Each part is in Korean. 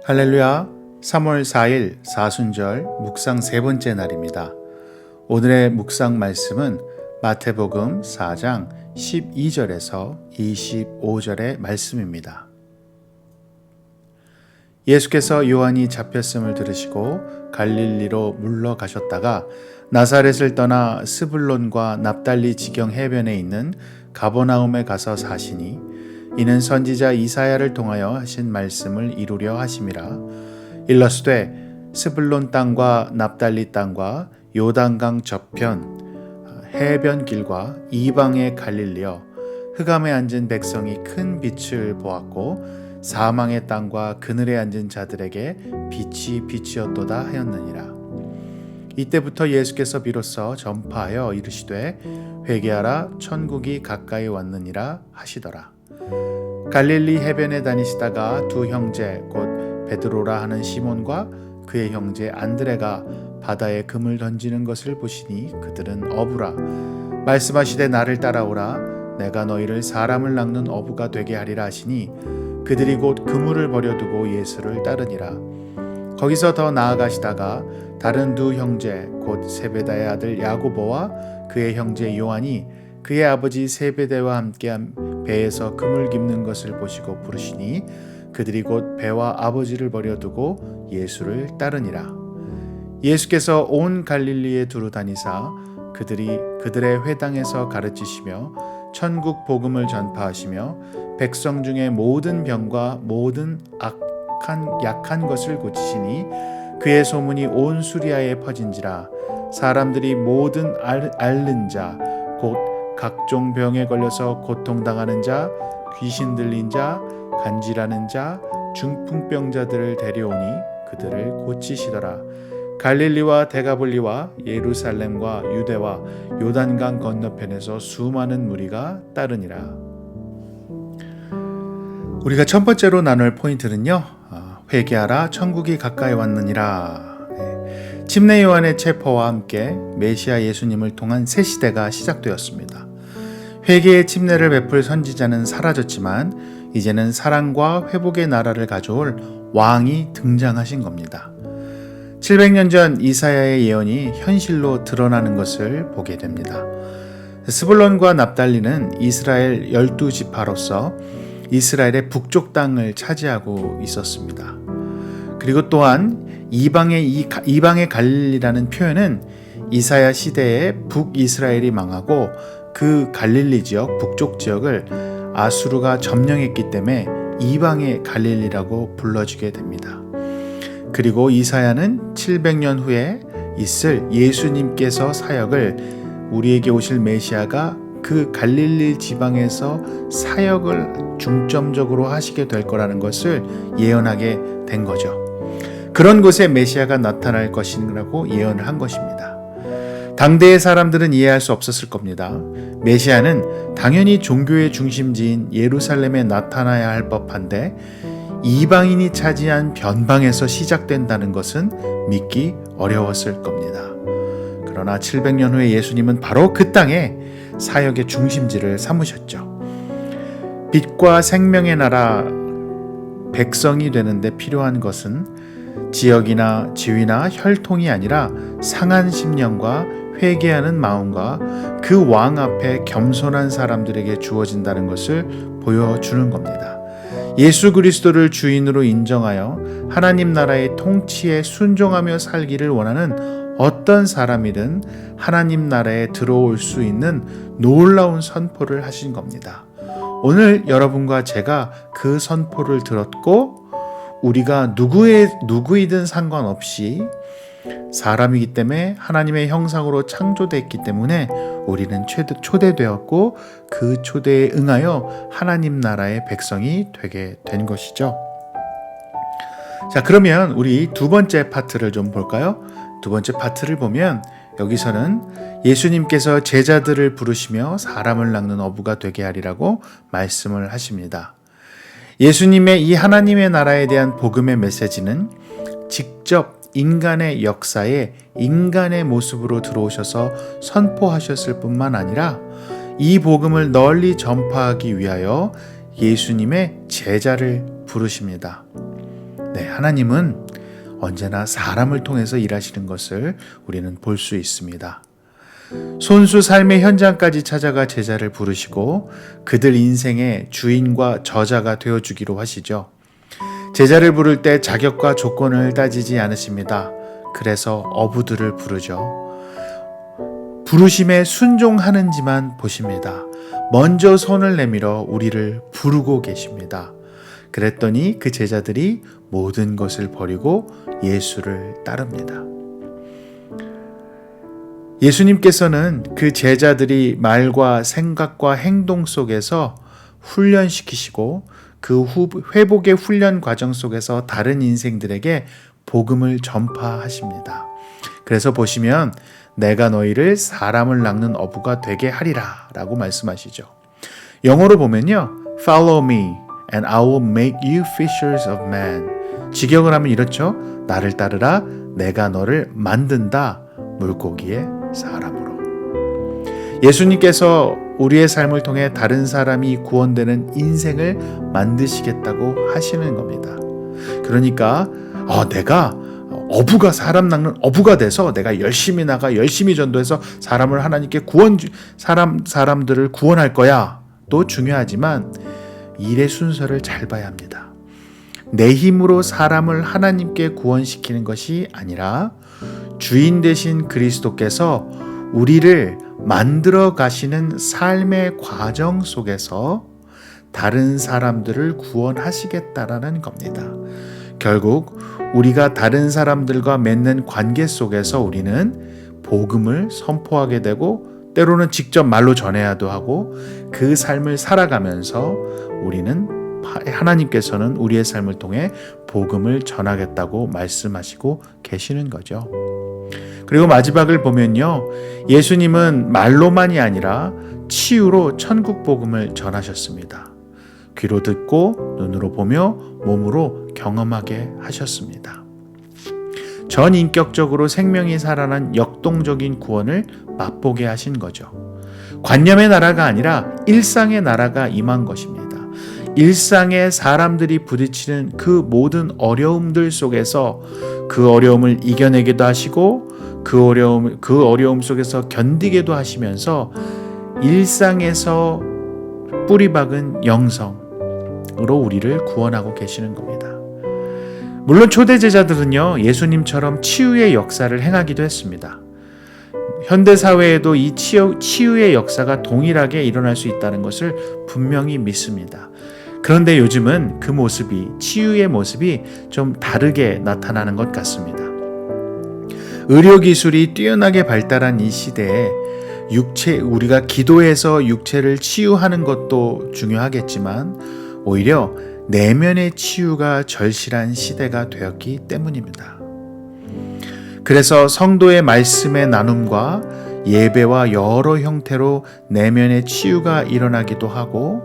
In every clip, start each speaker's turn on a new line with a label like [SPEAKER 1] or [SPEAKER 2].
[SPEAKER 1] 할렐루야, 3월 4일 사순절 묵상 세 번째 날입니다. 오늘의 묵상 말씀은 마태복음 4장 12절에서 25절의 말씀입니다. 예수께서 요한이 잡혔음을 들으시고 갈릴리로 물러가셨다가 나사렛을 떠나 스불론과 납달리 지경 해변에 있는 가버나움에 가서 사시니 이는 선지자 이사야를 통하여 하신 말씀을 이루려 하심이라. 일러스되 스불론 땅과 납달리 땅과 요단강 저편 해변길과 이방의 갈릴리여, 흑암에 앉은 백성이 큰 빛을 보았고 사망의 땅과 그늘에 앉은 자들에게 빛이 빛이었도다 하였느니라. 이때부터 예수께서 비로소 전파하여 이르시되 회개하라, 천국이 가까이 왔느니라 하시더라. 갈릴리 해변에 다니시다가 두 형제 곧 베드로라 하는 시몬과 그의 형제 안드레가 바다에 금을 던지는 것을 보시니 그들은 어부라. 말씀하시되 나를 따라오라, 내가 너희를 사람을 낚는 어부가 되게 하리라 하시니 그들이 곧 그물을 버려두고 예수를 따르니라. 거기서 더 나아가시다가 다른 두 형제 곧 세베다의 아들 야고보와 그의 형제 요한이 그의 아버지 세베대와 함께한 배에서 금을 깁는 것을 보시고 부르시니 그들이 곧 배와 아버지를 버려두고 예수를 따르니라. 예수께서 온 갈릴리에 두루 다니사 그들의 회당에서 가르치시며 천국 복음을 전파하시며 백성 중에 모든 병과 모든 약한 것을 고치시니 그의 소문이 온 수리아에 퍼진지라. 사람들이 모든 앓는 자 곧 각종 병에 걸려서 고통당하는 자, 귀신 들린 자, 간질하는 자, 중풍병자들을 데려오니 그들을 고치시더라. 갈릴리와 데가볼리와 예루살렘과 유대와 요단강 건너편에서 수많은 무리가 따르니라. 우리가 첫 번째로 나눌 포인트는요, 회개하라, 천국이 가까이 왔느니라. 침례 요한의 체포와 함께 메시아 예수님을 통한 새 시대가 시작되었습니다. 회개의 침례를 베풀 선지자는 사라졌지만 이제는 사랑과 회복의 나라를 가져올 왕이 등장하신 겁니다. 700년 전 이사야의 예언이 현실로 드러나는 것을 보게 됩니다. 스불론과 납달리는 이스라엘 12지파로서 이스라엘의 북쪽 땅을 차지하고 있었습니다. 그리고 또한 이방의 갈릴리라는 표현은 이사야 시대에 북이스라엘이 망하고 그 갈릴리 지역, 북쪽 지역을 아수르가 점령했기 때문에 이방의 갈릴리라고 불러주게 됩니다. 그리고 이사야는 700년 후에 있을 예수님께서 사역을, 우리에게 오실 메시아가 그 갈릴리 지방에서 사역을 중점적으로 하시게 될 거라는 것을 예언하게 된 거죠. 그런 곳에 메시아가 나타날 것이라고 예언을 한 것입니다. 당대의 사람들은 이해할 수 없었을 겁니다. 메시아는 당연히 종교의 중심지인 예루살렘에 나타나야 할 법한데 이방인이 차지한 변방에서 시작된다는 것은 믿기 어려웠을 겁니다. 그러나 700년 후에 예수님은 바로 그 땅에 사역의 중심지를 삼으셨죠. 빛과 생명의 나라 백성이 되는데 필요한 것은 지역이나 지위나 혈통이 아니라 상한 심령과 회개하는 마음과 그 왕 앞에 겸손한 사람들에게 주어진다는 것을 보여주는 겁니다. 예수 그리스도를 주인으로 인정하여 하나님 나라의 통치에 순종하며 살기를 원하는 어떤 사람이든 하나님 나라에 들어올 수 있는 놀라운 선포를 하신 겁니다. 오늘 여러분과 제가 그 선포를 들었고 우리가 누구이든 상관없이 사람이기 때문에 하나님의 형상으로 창조됐기 때문에 우리는 초대되었고 그 초대에 응하여 하나님 나라의 백성이 되게 된 것이죠. 자, 그러면 우리 두 번째 파트를 좀 볼까요? 두 번째 파트를 보면 여기서는 예수님께서 제자들을 부르시며 사람을 낚는 어부가 되게 하리라고 말씀을 하십니다. 예수님의 이 하나님의 나라에 대한 복음의 메시지는 직접 인간의 역사에 인간의 모습으로 들어오셔서 선포하셨을 뿐만 아니라 이 복음을 널리 전파하기 위하여 예수님의 제자를 부르십니다. 네, 하나님은 언제나 사람을 통해서 일하시는 것을 우리는 볼 수 있습니다. 손수 삶의 현장까지 찾아가 제자를 부르시고 그들 인생의 주인과 저자가 되어주기로 하시죠. 제자를 부를 때 자격과 조건을 따지지 않으십니다. 그래서 어부들을 부르죠. 부르심에 순종하는지만 보십니다. 먼저 손을 내밀어 우리를 부르고 계십니다. 그랬더니 그 제자들이 모든 것을 버리고 예수를 따릅니다. 예수님께서는 그 제자들이 말과 생각과 행동 속에서 훈련시키시고 그 회복의 훈련 과정 속에서 다른 인생들에게 복음을 전파하십니다. 그래서 보시면 내가 너희를 사람을 낚는 어부가 되게 하리라 라고 말씀하시죠. 영어로 보면요, Follow me and I will make you fishers of men. 직역을 하면 이렇죠. 나를 따르라, 내가 너를 만든다, 물고기의 사람으로. 예수님께서 우리의 삶을 통해 다른 사람이 구원되는 인생을 만드시겠다고 하시는 겁니다. 그러니까 내가 어부가 사람 낚는 어부가 돼서 내가 열심히 나가 열심히 전도해서 사람을 하나님께 사람들을 구원할 거야. 또 중요하지만 일의 순서를 잘 봐야 합니다. 내 힘으로 사람을 하나님께 구원시키는 것이 아니라 주인 되신 그리스도께서 우리를 만들어 가시는 삶의 과정 속에서 다른 사람들을 구원하시겠다라는 겁니다. 결국 우리가 다른 사람들과 맺는 관계 속에서 우리는 복음을 선포하게 되고 때로는 직접 말로 전해야도 하고 그 삶을 살아가면서 하나님께서는 우리의 삶을 통해 복음을 전하겠다고 말씀하시고 계시는 거죠. 그리고 마지막을 보면요, 예수님은 말로만이 아니라 치유로 천국 복음을 전하셨습니다. 귀로 듣고 눈으로 보며 몸으로 경험하게 하셨습니다. 전인격적으로 생명이 살아난 역동적인 구원을 맛보게 하신 거죠. 관념의 나라가 아니라 일상의 나라가 임한 것입니다. 일상의 사람들이 부딪히는 그 모든 어려움들 속에서 그 어려움을 이겨내기도 하시고 그 어려움 속에서 견디게도 하시면서 일상에서 뿌리박은 영성으로 우리를 구원하고 계시는 겁니다. 물론 초대 제자들은요, 예수님처럼 치유의 역사를 행하기도 했습니다. 현대 사회에도 이 치유의 역사가 동일하게 일어날 수 있다는 것을 분명히 믿습니다. 그런데 요즘은 그 모습이, 치유의 모습이 좀 다르게 나타나는 것 같습니다. 의료기술이 뛰어나게 발달한 이 시대에 우리가 기도해서 육체를 치유하는 것도 중요하겠지만 오히려 내면의 치유가 절실한 시대가 되었기 때문입니다. 그래서 성도의 말씀의 나눔과 예배와 여러 형태로 내면의 치유가 일어나기도 하고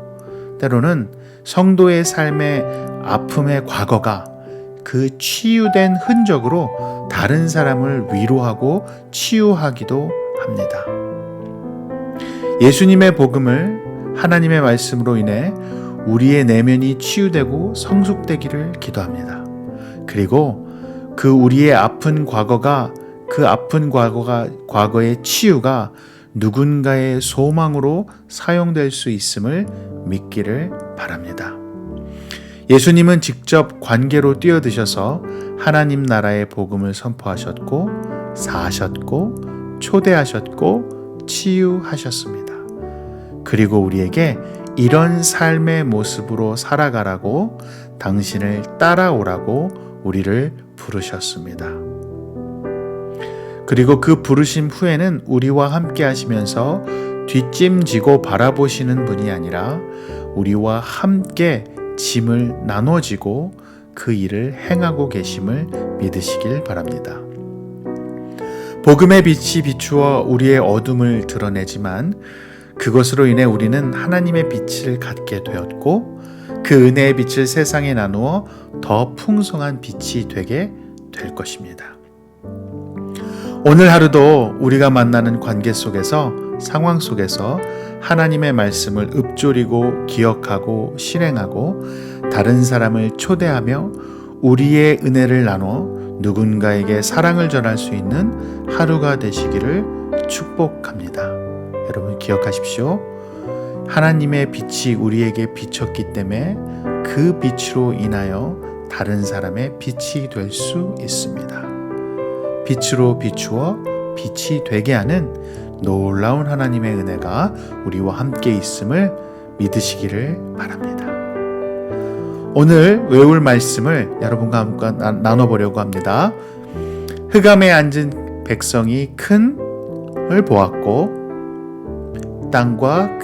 [SPEAKER 1] 때로는 성도의 삶의 아픔의 과거가 그 치유된 흔적으로 다른 사람을 위로하고 치유하기도 합니다. 예수님의 복음을 하나님의 말씀으로 인해 우리의 내면이 치유되고 성숙되기를 기도합니다. 그리고 그 우리의 아픈 과거가 과거의 치유가 누군가의 소망으로 사용될 수 있음을 믿기를 바랍니다. 예수님은 직접 관계로 뛰어드셔서 하나님 나라의 복음을 선포하셨고 사셨고 초대하셨고 치유하셨습니다. 그리고 우리에게 이런 삶의 모습으로 살아가라고 당신을 따라오라고 우리를 부르셨습니다. 그리고 그 부르심 후에는 우리와 함께 하시면서 뒷짐지고 바라보시는 분이 아니라 우리와 함께 짐을 나눠지고 그 일을 행하고 계심을 믿으시길 바랍니다. 복음의 빛이 비추어 우리의 어둠을 드러내지만 그것으로 인해 우리는 하나님의 빛을 갖게 되었고 그 은혜의 빛을 세상에 나누어 더 풍성한 빛이 되게 될 것입니다. 오늘 하루도 우리가 만나는 관계 속에서 상황 속에서 하나님의 말씀을 읊조리고 기억하고 실행하고 다른 사람을 초대하며 우리의 은혜를 나눠 누군가에게 사랑을 전할 수 있는 하루가 되시기를 축복합니다. 여러분 기억하십시오. 하나님의 빛이 우리에게 비쳤기 때문에 그 빛으로 인하여 다른 사람의 빛이 될 수 있습니다. 빛으로 비추어 빛이 되게 하는 놀라운 하나님의 은혜가 우리와 함께 있음을 믿으시기를 바랍니다. 오늘 외울 말씀을 여러분과 함께 나눠보려고 합니다. 흑암에 앉은 백성이 큰을 보았고 땅과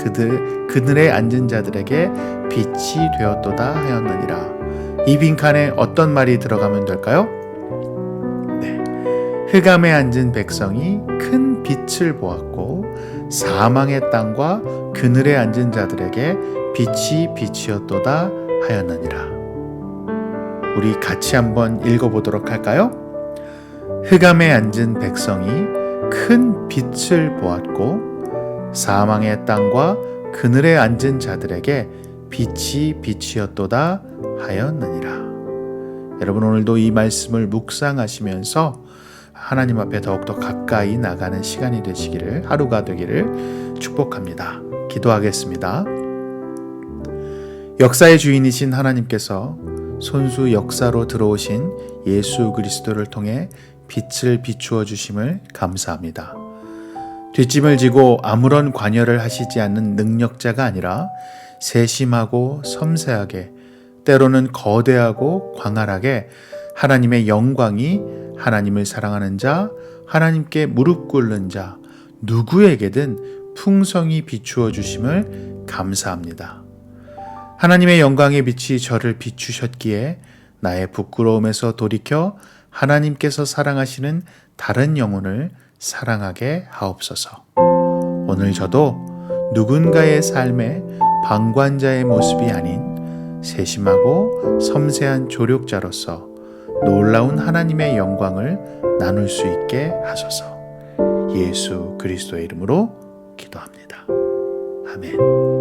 [SPEAKER 1] 그늘에 앉은 자들에게 빛이 되었도다 하였느니라. 이 빈칸에 어떤 말이 들어가면 될까요? 네. 흑암에 앉은 백성이 큰 빛을 보았고 사망의 땅과 그늘에 앉은 자들에게 빛이 빛이었도다 하였느니라. 우리 같이 한번 읽어보도록 할까요? 흑암에 앉은 백성이 큰 빛을 보았고 사망의 땅과 그늘에 앉은 자들에게 빛이 빛이었도다 하였느니라. 여러분 오늘도 이 말씀을 묵상하시면서 하나님 앞에 더욱더 가까이 나가는 시간이 되시기를, 하루가 되기를 축복합니다. 기도하겠습니다. 역사의 주인이신 하나님께서 손수 역사로 들어오신 예수 그리스도를 통해 빛을 비추어 주심을 감사합니다. 뒷짐을 지고 아무런 관여를 하시지 않는 능력자가 아니라 세심하고 섬세하게, 때로는 거대하고 광활하게 하나님의 영광이 하나님을 사랑하는 자, 하나님께 무릎 꿇는 자 누구에게든 풍성히 비추어 주심을 감사합니다. 하나님의 영광의 빛이 저를 비추셨기에 나의 부끄러움에서 돌이켜 하나님께서 사랑하시는 다른 영혼을 사랑하게 하옵소서. 오늘 저도 누군가의 삶의 방관자의 모습이 아닌 세심하고 섬세한 조력자로서 놀라운 하나님의 영광을 나눌 수 있게 하소서. 예수 그리스도의 이름으로 기도합니다. 아멘.